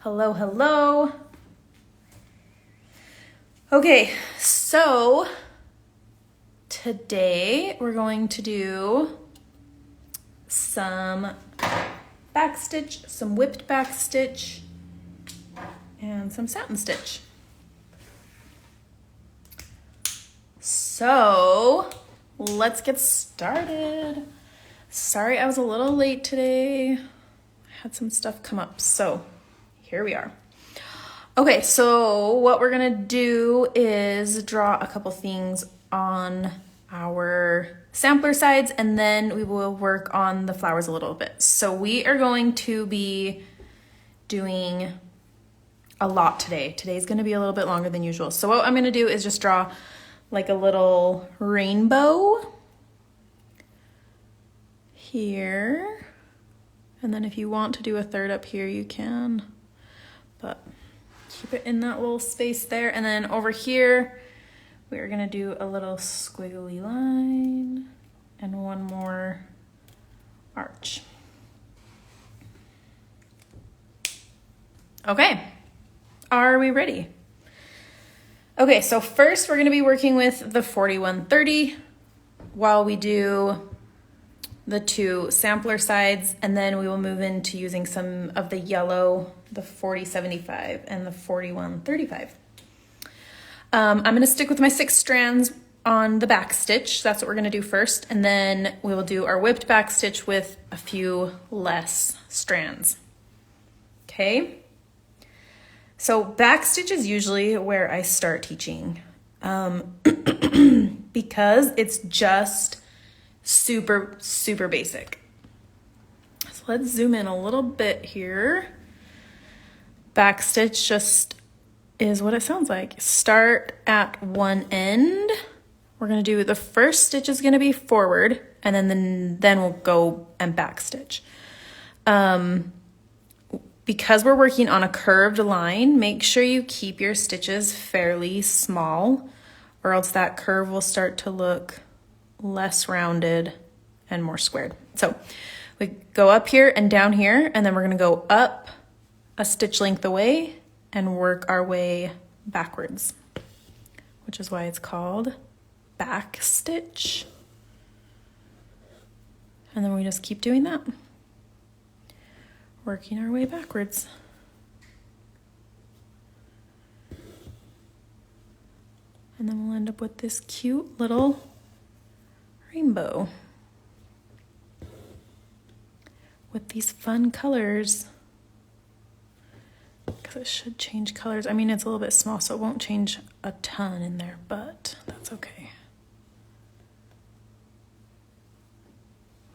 Hello, hello. Okay, so today we're going to do some back stitch, some whipped back stitch, and some satin stitch. So let's get started. Sorry I was a little late today. I had some stuff come up, so here we are. Okay, so what we're gonna do is draw a couple things on our sampler sides, and then we will work on the flowers a little bit. So we are going to be doing a lot today. Today's gonna be a little bit longer than usual. So what I'm gonna do is just draw like a little rainbow here. And then if you want to do a third up here, you can, but keep it in that little space there. And then over here, we're gonna do a little squiggly line and one more arch. Okay, are we ready? Okay, so first we're gonna be working with the 4130 while we do the two sampler sides, and then we will move into using some of the yellow, the 4075 and the 4135. I'm gonna stick with my 6 strands on the back stitch. That's what we're gonna do first, and then we will do our whipped back stitch with a few less strands. Okay, so back stitch is usually where I start teaching because it's just super basic. So let's zoom in a little bit here. Back stitch just is what it sounds like. Start at one end. We're gonna do the first stitch is gonna be forward, and then we'll go and back stitch. Because we're working on a curved line, make sure you keep your stitches fairly small, or else that curve will start to look less rounded and more squared. So we go up here and down here, and then we're gonna go up a stitch length away and work our way backwards, which is why it's called back stitch. And then we just keep doing that, working our way backwards. And then we'll end up with this cute little rainbow with these fun colors, because it should change colors. I mean, it's a little bit small, so it won't change a ton in there, but that's okay.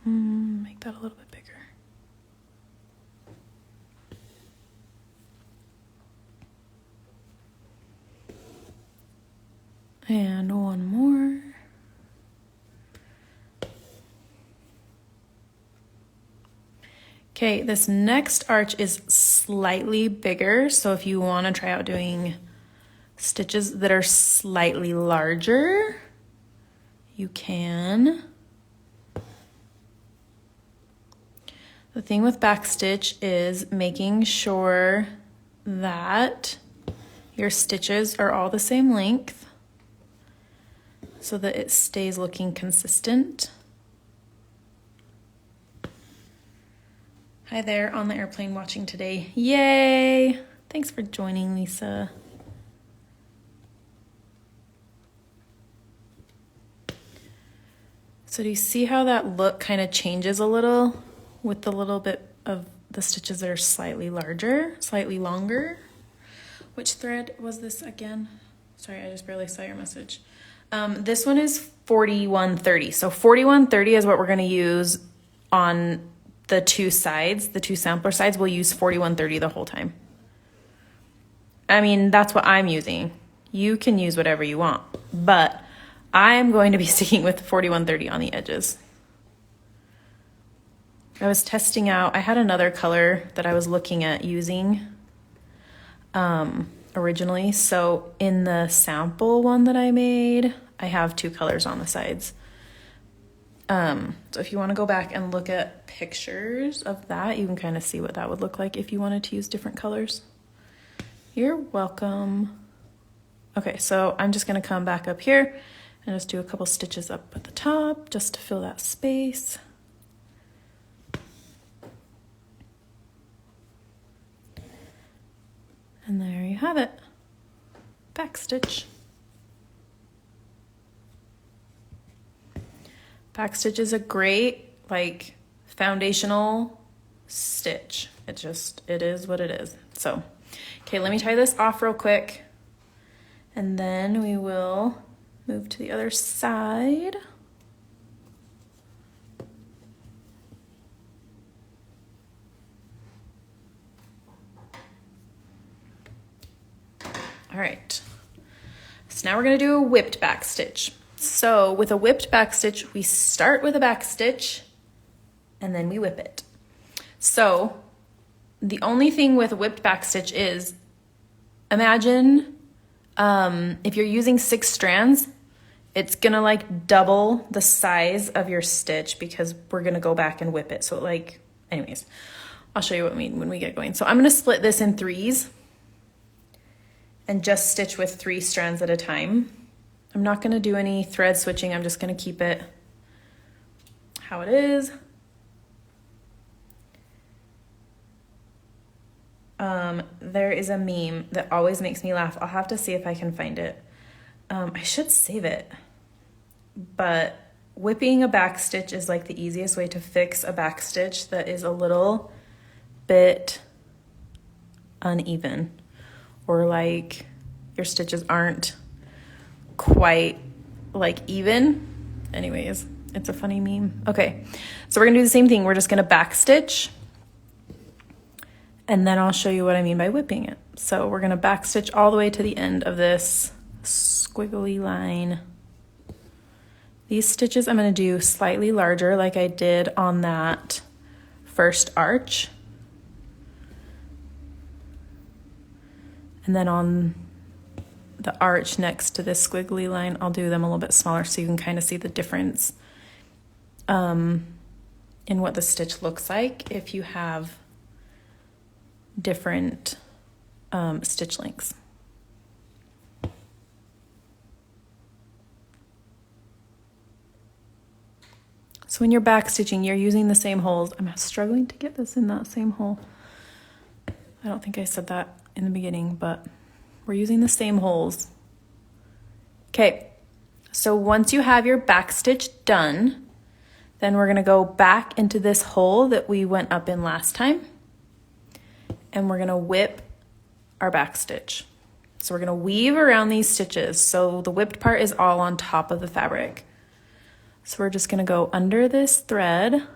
Make that a little bit bigger. And one more. Okay, this next arch is slightly bigger, so if you want to try out doing stitches that are slightly larger, you can. The thing with back stitch is making sure that your stitches are all the same length so that it stays looking consistent. Hi there on the airplane watching today. Yay! Thanks for joining, Lisa. So do you see how that look kind of changes a little with the little bit of the stitches that are slightly larger, slightly longer? Which thread was this again? Sorry, I just barely saw your message. This one is 4130. So 4130 is what we're going to use on the two sides, the two sampler sides. We'll use 4130 the whole time. I mean, that's what I'm using. You can use whatever you want, but I am going to be sticking with 4130 on the edges. I was testing out, I had another color that I was looking at using originally. So in the sample one that I made, I have 2 colors on the sides. So if you want to go back and look at pictures of that, you can kind of see what that would look like if you wanted to use different colors. You're welcome. Okay, so I'm just gonna come back up here and just do a couple stitches up at the top just to fill that space. And there you have it, back stitch. Back stitch is a great, like, foundational stitch. It is what it is. So, okay, let me tie this off real quick, and then we will move to the other side. All right, so now we're gonna do a whipped back stitch. So with a whipped back stitch, we start with a back stitch and then we whip it. So the only thing with a whipped back stitch is, imagine if you're using 6 strands, it's gonna like double the size of your stitch because we're gonna go back and whip it. So like, anyways, I'll show you what I mean when we get going. So I'm gonna split this in 3s and just stitch with 3 strands at a time. I'm not gonna do any thread switching. I'm just gonna keep it how it is. There is a meme that always makes me laugh. I'll have to see if I can find it. I should save it, but whipping a back stitch is like the easiest way to fix a back stitch that is a little bit uneven, or like your stitches aren't quite like even. Anyways, it's a funny meme. Okay, so we're gonna do the same thing. We're just gonna back stitch, and then I'll show you what I mean by whipping it. So we're gonna back stitch all the way to the end of this squiggly line. These stitches I'm gonna do slightly larger like I did on that first arch. And then on the arch next to this squiggly line, I'll do them a little bit smaller so you can kind of see the difference in what the stitch looks like if you have different stitch lengths. So when you're back stitching, you're using the same holes. I'm struggling to get this in that same hole. I don't think I said that in the beginning, but we're using the same holes. Okay, so once you have your back stitch done, then we're gonna go back into this hole that we went up in last time, and we're gonna whip our back stitch. So we're gonna weave around these stitches. So the whipped part is all on top of the fabric. So we're just gonna go under this thread,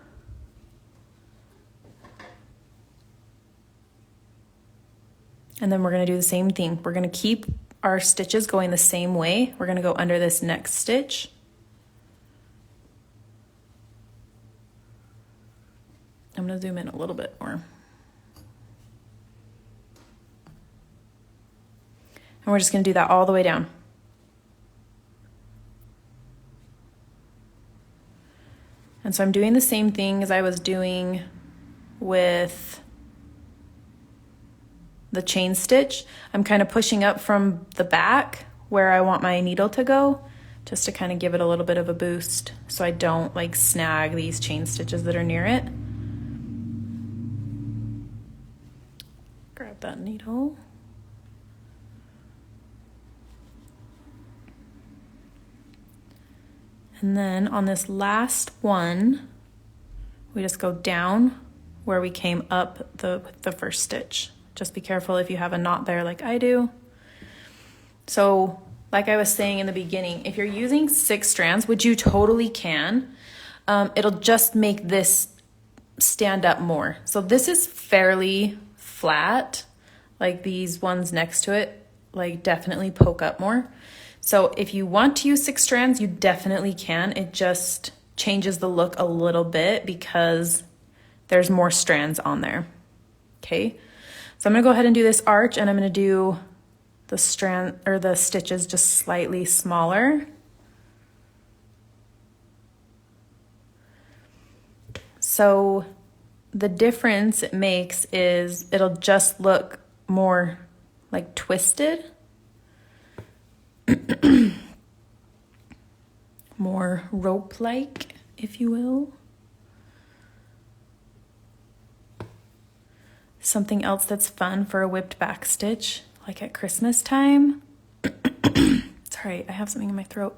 and then we're gonna do the same thing. We're gonna keep our stitches going the same way. We're gonna go under this next stitch. I'm gonna zoom in a little bit more. And we're just gonna do that all the way down. And so I'm doing the same thing as I was doing with the chain stitch. I'm kind of pushing up from the back where I want my needle to go, just to kind of give it a little bit of a boost so I don't like snag these chain stitches that are near it. Grab that needle. And then on this last one, we just go down where we came up the first stitch. Just be careful if you have a knot there like I do. So like I was saying in the beginning, if you're using 6 strands, which you totally can, it'll just make this stand up more. So this is fairly flat, like these ones next to it, like definitely poke up more. So if you want to use 6 strands, you definitely can. It just changes the look a little bit because there's more strands on there. Okay, so I'm gonna go ahead and do this arch, and I'm gonna do the strand or the stitches just slightly smaller. So the difference it makes is it'll just look more like twisted. More rope-like, if you will. Something else that's fun for a whipped back stitch, like at Christmas time. Sorry, I have something in my throat.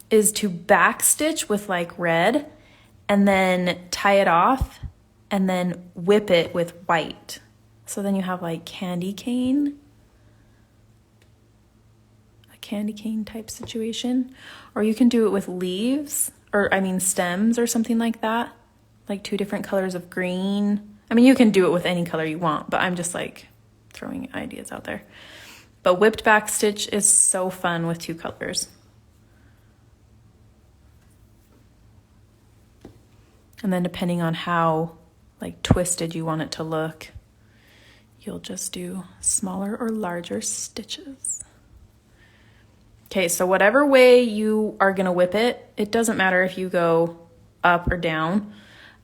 Is to back stitch with like red and then tie it off and then whip it with white. So then you have like candy cane type situation, or you can do it with leaves, or I mean stems or something like that, like 2 different colors of green. I mean, you can do it with any color you want, but I'm just like throwing ideas out there. But whipped back stitch is so fun with 2 colors. And then depending on how like twisted you want it to look, you'll just do smaller or larger stitches. Okay, so whatever way you are gonna whip it, it doesn't matter if you go up or down.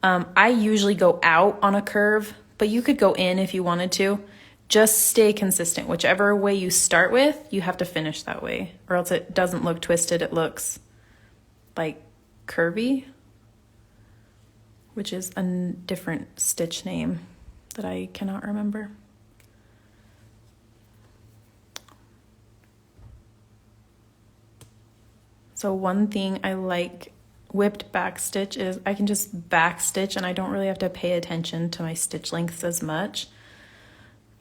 I usually go out on a curve, but you could go in if you wanted to. Just stay consistent. Whichever way you start with, you have to finish that way, or else it doesn't look twisted, it looks like curvy, which is a different stitch name that I cannot remember. So one thing I like whipped back stitch is I can just back stitch and I don't really have to pay attention to my stitch lengths as much.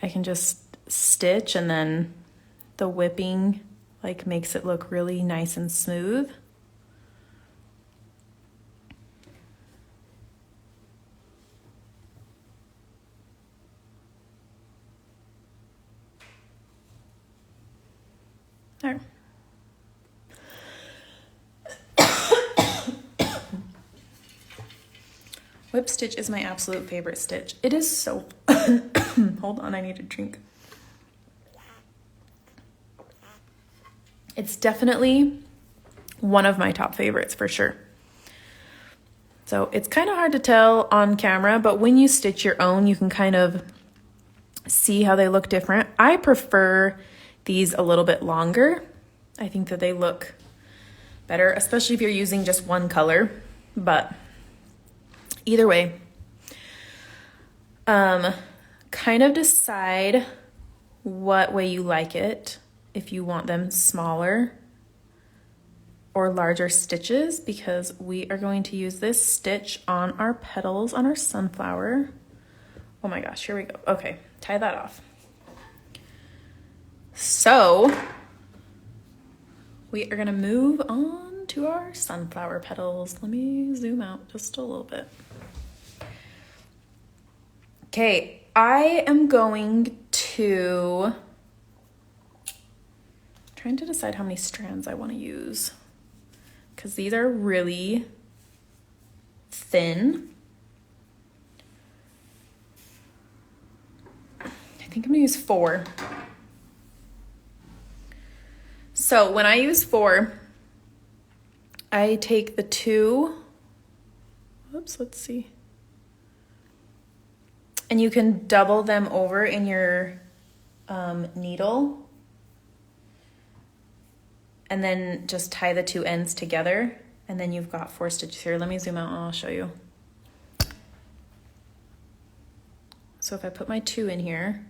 I can just stitch and then the whipping like makes it look really nice and smooth. There. Whip stitch is my absolute favorite stitch. It is so, hold on, I need a drink. It's definitely one of my top favorites for sure. So it's kind of hard to tell on camera, but when you stitch your own, you can kind of see how they look different. I prefer these a little bit longer. I think that they look better, especially if you're using just one color, but either way, kind of decide what way you like it, if you want them smaller or larger stitches, because we are going to use this stitch on our petals on our sunflower. Oh my gosh, here we go. Okay, tie that off. So we are gonna move on to our sunflower petals. Let me zoom out just a little bit. Okay, I am going to, trying to decide how many strands I want to use, because these are really thin. I think I'm gonna use 4. So when I use 4, I take the 2, whoops, let's see. And you can double them over in your needle and then just tie the 2 ends together, and then you've got 4 stitches here. Let me zoom out and I'll show you. So if I put my 2 in here,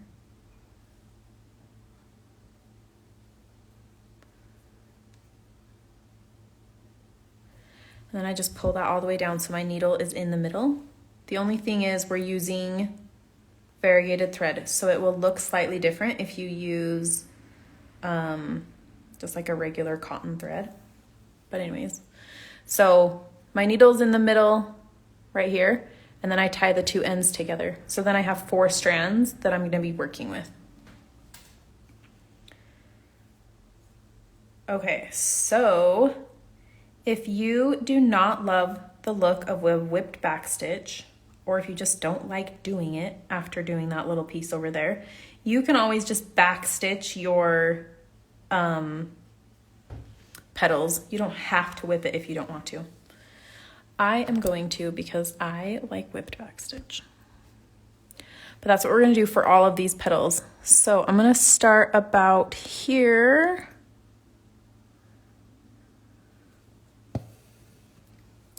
and then I just pull that all the way down so my needle is in the middle. The only thing is we're using variegated thread, so it will look slightly different if you use just like a regular cotton thread. But anyways, so my needle's in the middle right here, and then I tie the 2 ends together. So then I have 4 strands that I'm gonna be working with. Okay, so if you do not love the look of a whipped back stitch, or if you just don't like doing it after doing that little piece over there, you can always just back stitch your petals. You don't have to whip it if you don't want to. I am going to, because I like whipped back stitch. But that's what we're gonna do for all of these petals. So I'm gonna start about here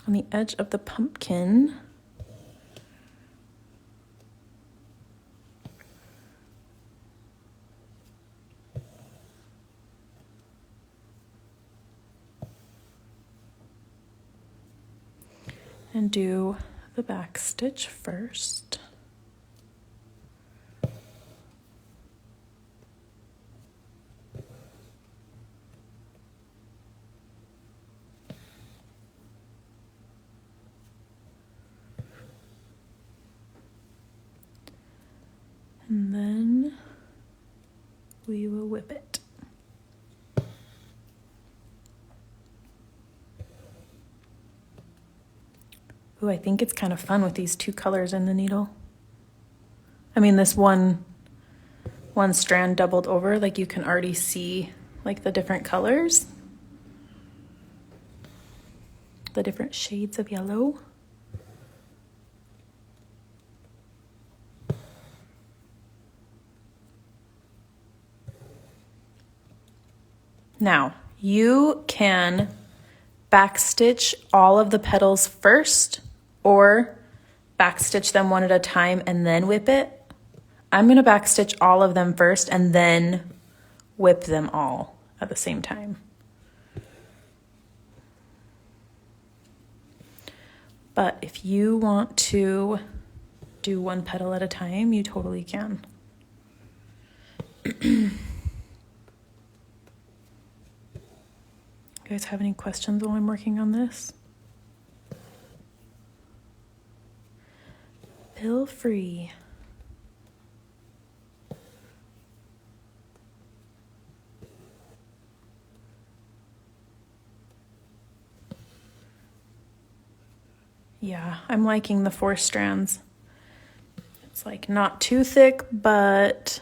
on the edge of the pumpkin. And do the back stitch first. And then we will whip it. Ooh, I think it's kind of fun with these two colors in the needle. I mean, this one strand doubled over, like you can already see like the different colors, the different shades of yellow. Now, you can backstitch all of the petals first or backstitch them one at a time and then whip it. I'm going to backstitch all of them first and then whip them all at the same time. But if you want to do one petal at a time, you totally can. You guys have any questions while I'm working on this? Feel free. Yeah, I'm liking the 4 strands. It's like not too thick, but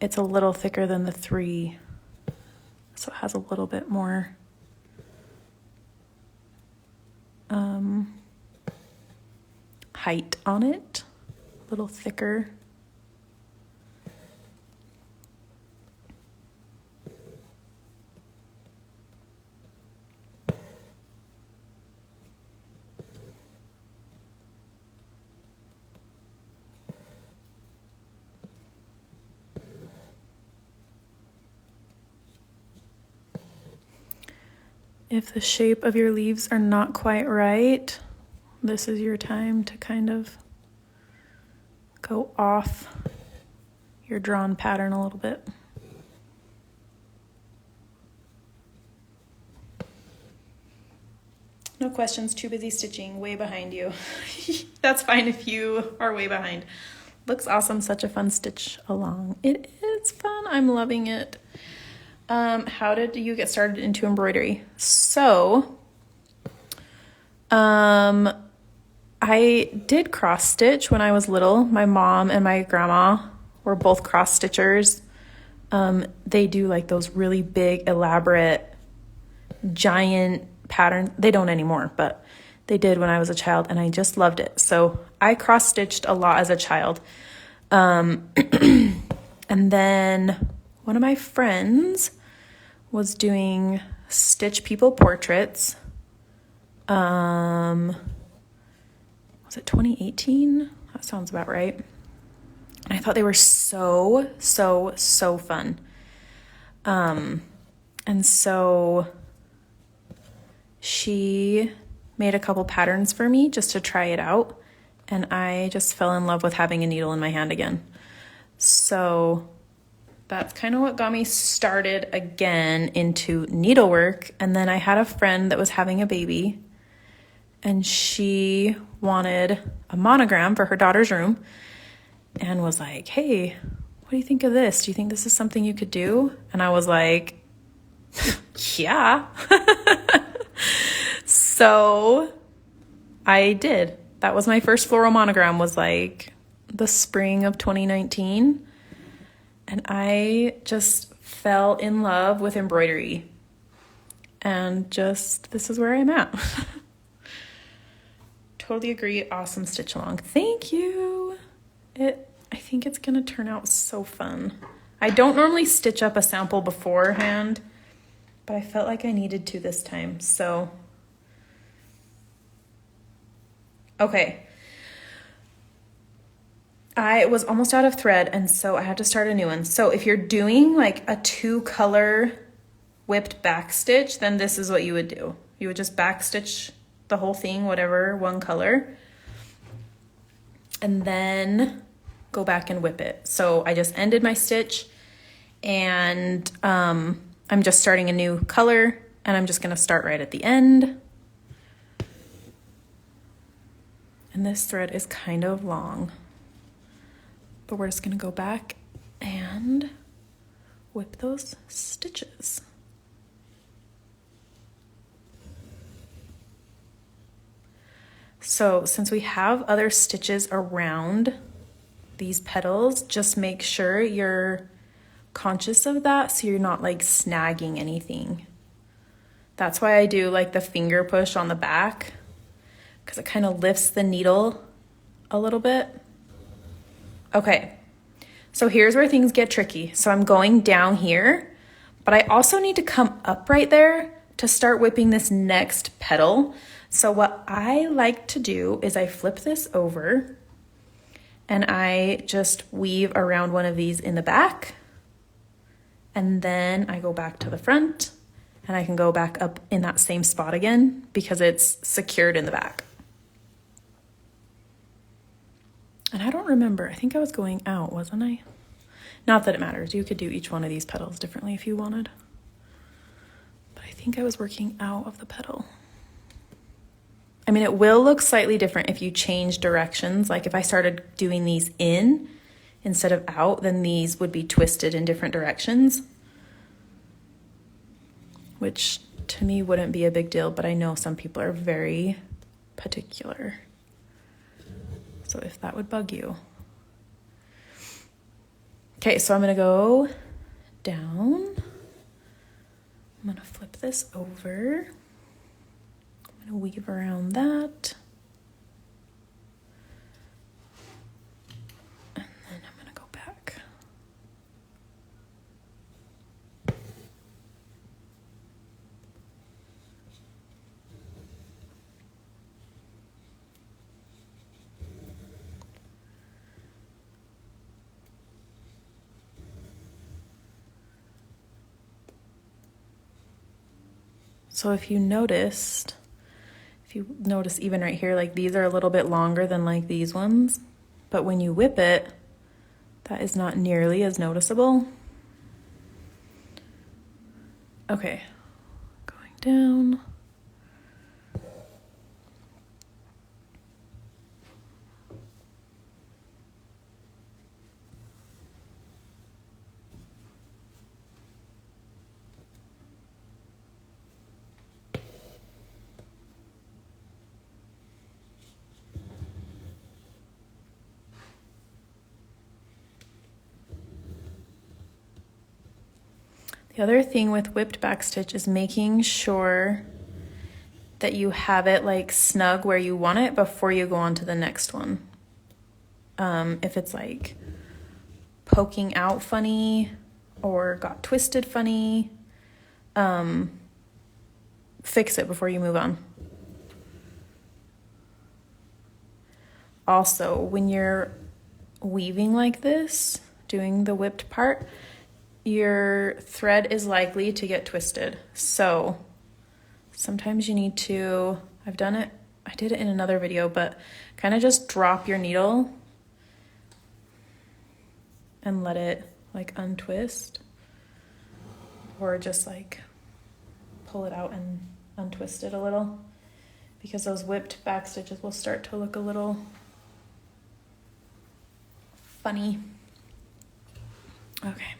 it's a little thicker than the 3. So it has a little bit more height on it, a little thicker. If the shape of your leaves are not quite right, this is your time to kind of go off your drawn pattern a little bit. No questions, too busy stitching, way behind you. That's fine if you are way behind. Looks awesome, such a fun stitch along. It is fun, I'm loving it. How did you get started into embroidery? So, I did cross stitch when I was little. My mom and my grandma were both cross stitchers. They do like those really big, elaborate, giant patterns. They don't anymore, but they did when I was a child, and I just loved it. So I cross stitched a lot as a child. And then one of my friends was doing Stitch People portraits. Was it 2018? That sounds about right. And I thought they were so fun. And so she made a couple patterns for me just to try it out. And I just fell in love with having a needle in my hand again. So that's kind of what got me started again into needlework. And then I had a friend that was having a baby, and she wanted a monogram for her daughter's room and was like, hey, what do you think of this? Do you think this is something you could do? And I was like, yeah. So I did. That was my first floral monogram, was like the spring of 2019. And I just fell in love with embroidery. And just, this is where I'm at. Totally agree. Awesome stitch along. Thank you. I think it's gonna turn out so fun. I don't normally stitch up a sample beforehand, but I felt like I needed to this time, so. Okay. I was almost out of thread, and so I had to start a new one. So if you're doing like a 2-color whipped back stitch, then this is what you would do. You would just back stitch the whole thing, whatever one color, and then go back and whip it. So I just ended my stitch, and I'm just starting a new color, and I'm just gonna start right at the end. And this thread is kind of long, but we're just gonna go back and whip those stitches. So since we have other stitches around these petals, just make sure you're conscious of that so you're not like snagging anything. That's why I do like the finger push on the back, because it kind of lifts the needle a little bit. Okay, so here's where things get tricky. So I'm going down here, but I also need to come up right there to start whipping this next petal. So what I like to do is I flip this over and I just weave around one of these in the back, and then I go back to the front, and I can go back up in that same spot again because it's secured in the back. And I don't remember, I think I was going out, wasn't I? Not that it matters, you could do each one of these petals differently if you wanted. But I think I was working out of the petal. I mean, it will look slightly different if you change directions. Like if I started doing these in instead of out, then these would be twisted in different directions, which to me wouldn't be a big deal, but I know some people are very particular. So if that would bug you. Okay, so I'm gonna go down. I'm gonna flip this over. I'm gonna weave around that. And then I'm gonna go back. So if you notice even right here, like these are a little bit longer than like these ones, but when you whip it, that is not nearly as noticeable. Okay, going down. The other thing with whipped back stitch is making sure that you have it like snug where you want it before you go on to the next one. If it's like poking out funny or got twisted funny, fix it before you move on. Also, when you're weaving like this, doing the whipped part, your thread is likely to get twisted. So sometimes you need to, I did it in another video, but kind of just drop your needle and let it like untwist, or just like pull it out and untwist it a little, because those whipped back stitches will start to look a little funny. Okay.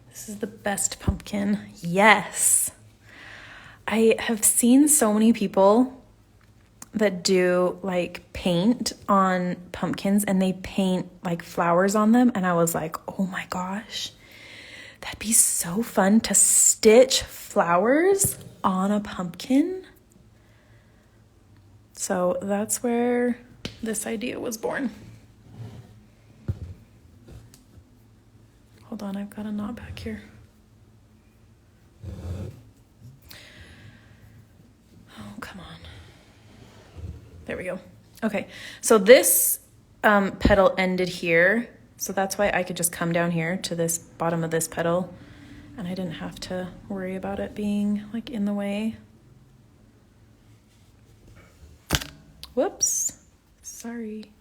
This is the best pumpkin. Yes. I have seen so many people that do like paint on pumpkins and they paint like flowers on them. And I was like, oh my gosh, that'd be so fun to stitch flowers on a pumpkin. So that's where this idea was born. Hold on, I've got a knot back here. Oh, come on. There we go. Okay, so this petal ended here. So that's why I could just come down here to this bottom of this petal and I didn't have to worry about it being like in the way. Whoops, sorry.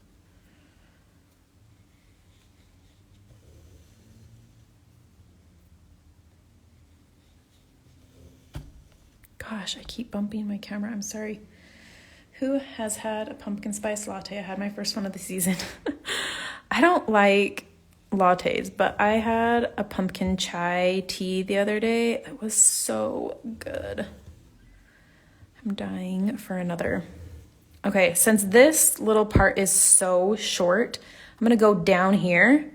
Gosh, I keep bumping my camera, I'm sorry. Who has had a pumpkin spice latte? I had my first one of the season. I don't like lattes, but I had a pumpkin chai tea the other day. It was so good. I'm dying for another. Okay, since this little part is so short, I'm gonna go down here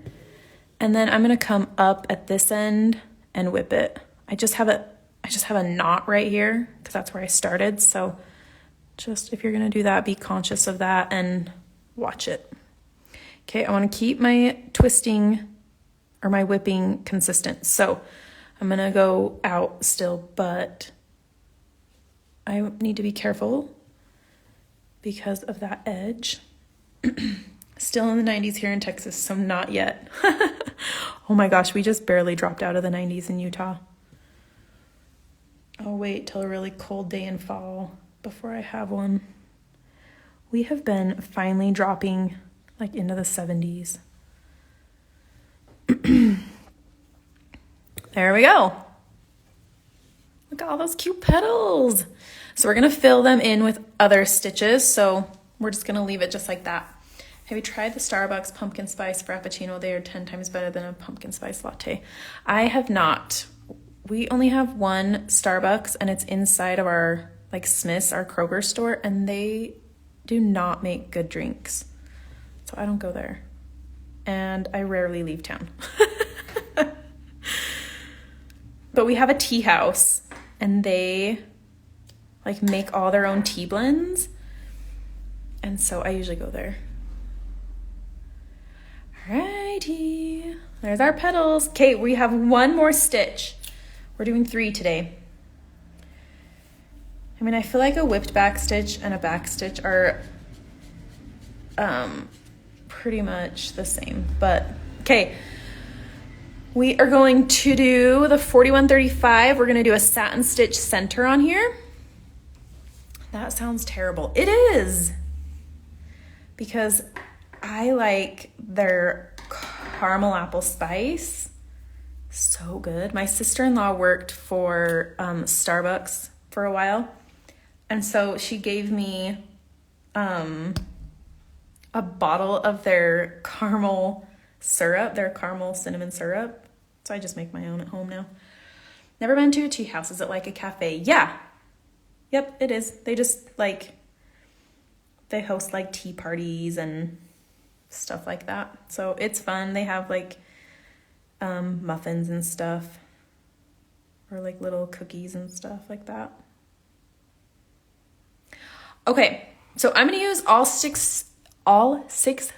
and then I'm gonna come up at this end and whip it. I just have a knot right here because that's where I started. So just if you're gonna do that, be conscious of that and watch it. Okay, I wanna keep my twisting or my whipping consistent. So I'm gonna go out still, but I need to be careful because of that edge. Still in the 90s here in Texas, so not yet. Oh my gosh, we just barely dropped out of the 90s in Utah. I'll wait till a really cold day in fall before I have one. We have been finally dropping like into the 70s. There we go. Look at all those cute petals. So we're gonna fill them in with other stitches. So we're just gonna leave it just like that. Have you tried the Starbucks pumpkin spice frappuccino? They are 10 times better than a pumpkin spice latte. I have not. We only have one Starbucks and it's inside of our like Smith's, our Kroger store, and they do not make good drinks. So I don't go there. And I rarely leave town. But we have a tea house and they like make all their own tea blends. And so I usually go there. Alrighty, there's our petals. Okay, we have one more stitch. We're doing 3 today. I mean, I feel like a whipped back stitch and a back stitch are pretty much the same, but okay. We are going to do the 4135. We're gonna do a satin stitch center on here. That sounds terrible. It is, because I like their caramel apple spice. So good. My sister-in-law worked for Starbucks for a while. And so she gave me a bottle of their caramel syrup, their caramel cinnamon syrup. So I just make my own at home now. Never been to a tea house. Is it like a cafe? Yeah. Yep, it is. They just like, they host like tea parties and stuff like that. So it's fun. They have like muffins and stuff, or like little cookies and stuff like that. Okay, so I'm gonna use all six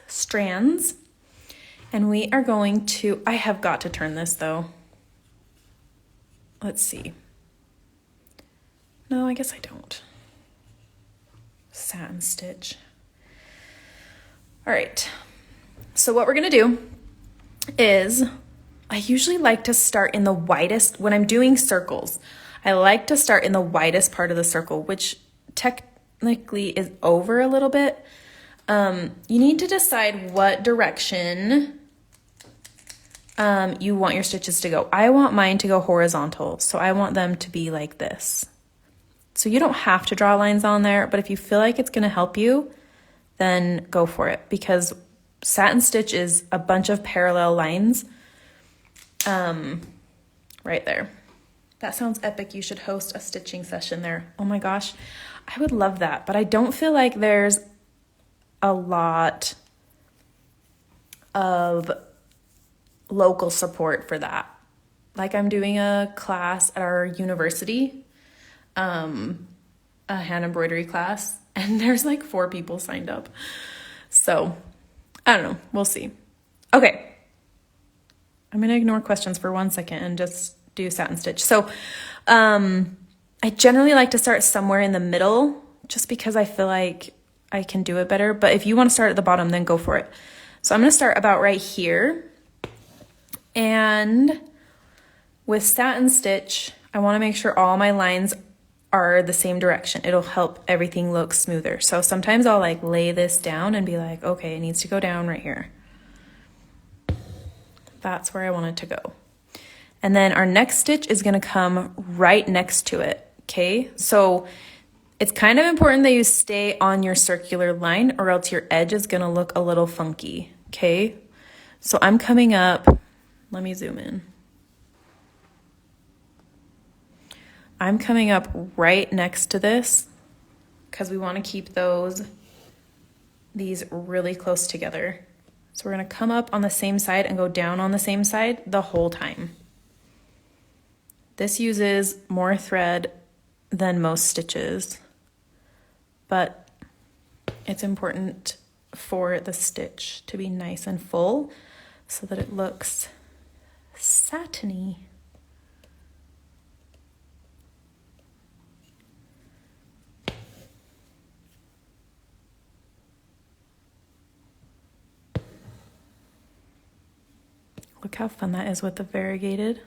strands, and we are going to, I have got to turn this though. Let's see. No, I guess I don't. Satin stitch. All right, so what we're gonna do is, I usually like to start in the widest, when I'm doing circles, I like to start in the widest part of the circle, which technically is over a little bit. You need to decide what direction you want your stitches to go. I want mine to go horizontal, so I want them to be like this. So you don't have to draw lines on there, but if you feel like it's gonna help you, then go for it, because satin stitch is a bunch of parallel lines right there. That sounds epic. You should host a stitching session there. Oh my gosh. I would love that, but I don't feel like there's a lot of local support for that. Like I'm doing a class at our university, a hand embroidery class, and there's like 4 people signed up. So I don't know, we'll see. Okay, I'm gonna ignore questions for 1 second and just do satin stitch. So I generally like to start somewhere in the middle just because I feel like I can do it better. But if you want to start at the bottom, then go for it. So I'm going to start about right here. And with satin stitch, I want to make sure all my lines are the same direction. It'll help everything look smoother. So sometimes I'll like lay this down and be like, okay, it needs to go down right here. That's where I want it to go. And then our next stitch is going to come right next to it. Okay, so it's kind of important that you stay on your circular line or else your edge is going to look a little funky. Okay, so I'm coming up, let me zoom in. I'm coming up right next to this because we want to keep these really close together. So we're going to come up on the same side and go down on the same side the whole time. This uses more thread than most stitches, but it's important for the stitch to be nice and full so that it looks satiny. Look how fun that is with the variegated.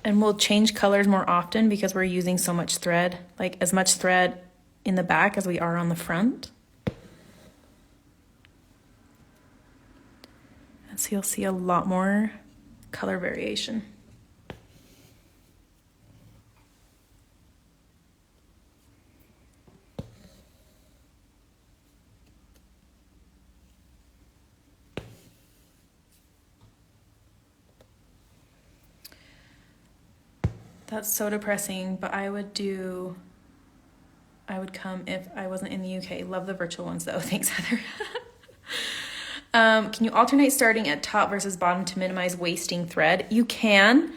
And we'll change colors more often because we're using so much thread, like as much thread in the back as we are on the front. And so you'll see a lot more color variation. That's so depressing, but I would come if I wasn't in the UK. Love the virtual ones though. Thanks, Heather. Can you alternate starting at top versus bottom to minimize wasting thread? You can,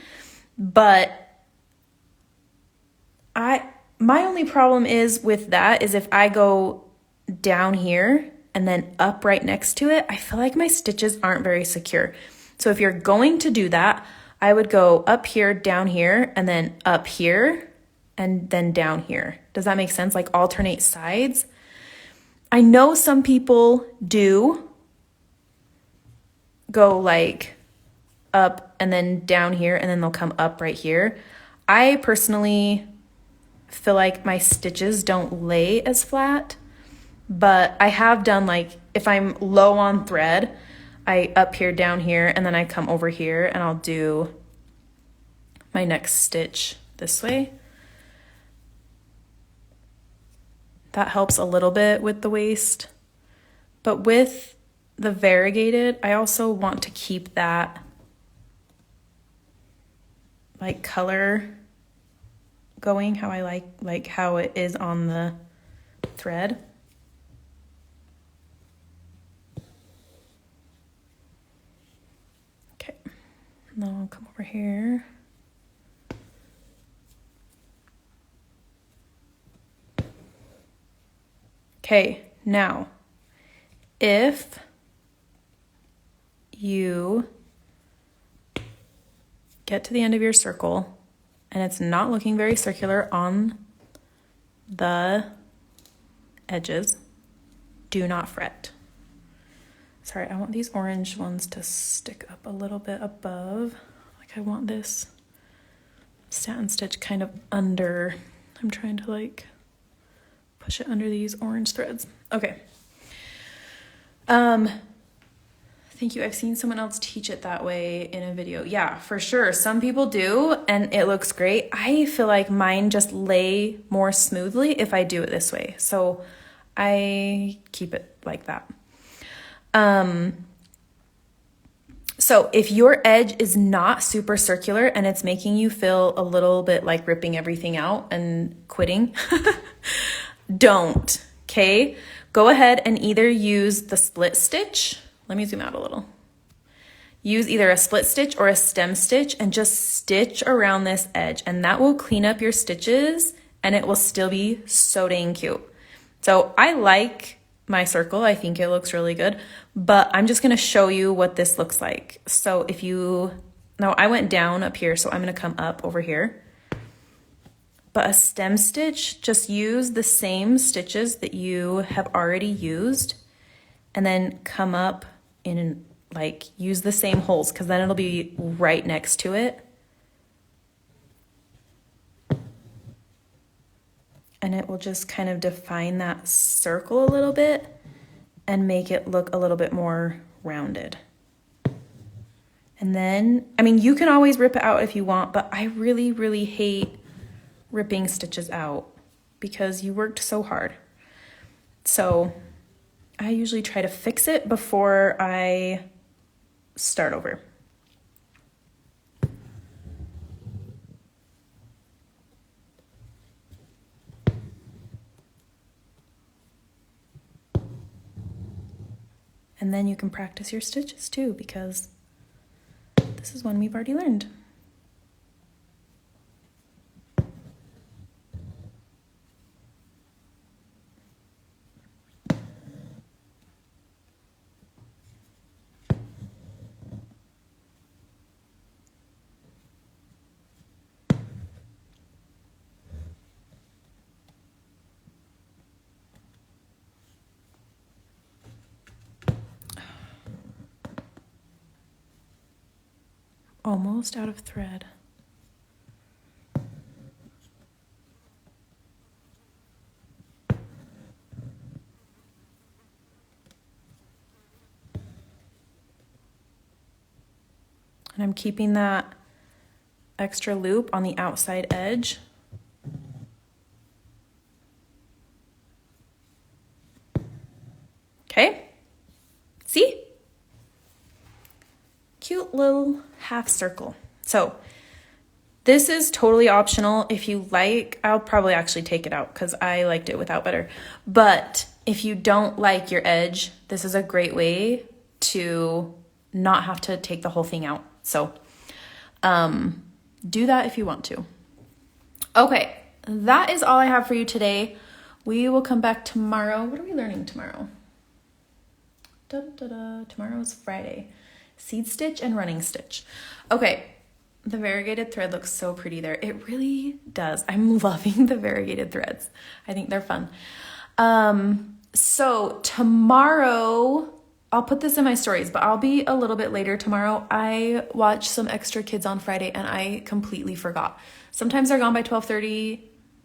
but my only problem is with that is if I go down here and then up right next to it, I feel like my stitches aren't very secure. So if you're going to do that, I would go up here, down here, and then up here, and then down here. Does that make sense? Like alternate sides. I know some people do go like up and then down here, and then they'll come up right here. I personally feel like my stitches don't lay as flat, but I have done like, if I'm low on thread, I up here, down here, and then I come over here and I'll do my next stitch this way. That helps a little bit with the waist. But with the variegated, I also want to keep that like color going, how I like how it is on the thread. Okay, now I'll come over here. Okay, now, if you get to the end of your circle and it's not looking very circular on the edges, do not fret. Sorry, I want these orange ones to stick up a little bit above. Like I want this satin stitch kind of under. I'm trying to like push it under these orange threads. Okay. Thank you. I've seen someone else teach it that way in a video. Yeah, for sure. Some people do, and it looks great. I feel like mine just lay more smoothly if I do it this way. So I keep it like that. So if your edge is not super circular and it's making you feel a little bit like ripping everything out and quitting, don't, okay? Go ahead and either use the split stitch. Let me zoom out a little. Use either a split stitch or a stem stitch and just stitch around this edge, and that will clean up your stitches and it will still be so dang cute. So I like my circle. I think it looks really good, but I'm just gonna show you what this looks like. So now I went down up here, so I'm gonna come up over here. But a stem stitch, just use the same stitches that you have already used and then come up in like use the same holes, because then it'll be right next to it. And it will just kind of define that circle a little bit and make it look a little bit more rounded. And then, I mean, you can always rip it out if you want, but I really, really hate ripping stitches out because you worked so hard. So I usually try to fix it before I start over. And then you can practice your stitches too, because this is one we've already learned. Almost out of thread. And I'm keeping that extra loop on the outside edge. Okay, see? Cute little half circle. So this is totally optional. If you like, I'll probably actually take it out because I liked it without better. But if you don't like your edge, this is a great way to not have to take the whole thing out. So do that if you want to. Okay, that is all I have for you today. We will come back tomorrow. What are we learning tomorrow? Tomorrow's Friday. Seed stitch and running stitch. Okay, the variegated thread looks so pretty there. It really does. I'm loving the variegated threads. I think they're fun. So tomorrow, I'll put this in my stories, but I'll be a little bit later tomorrow. I watched some extra kids on Friday and I completely forgot. Sometimes they're gone by 12:30,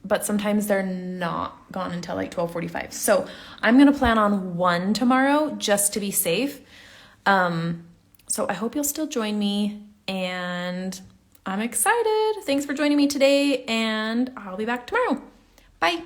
but sometimes they're not gone until like 12:45. So I'm gonna plan on one tomorrow just to be safe. So I hope you'll still join me, and I'm excited. Thanks for joining me today, and I'll be back tomorrow. Bye.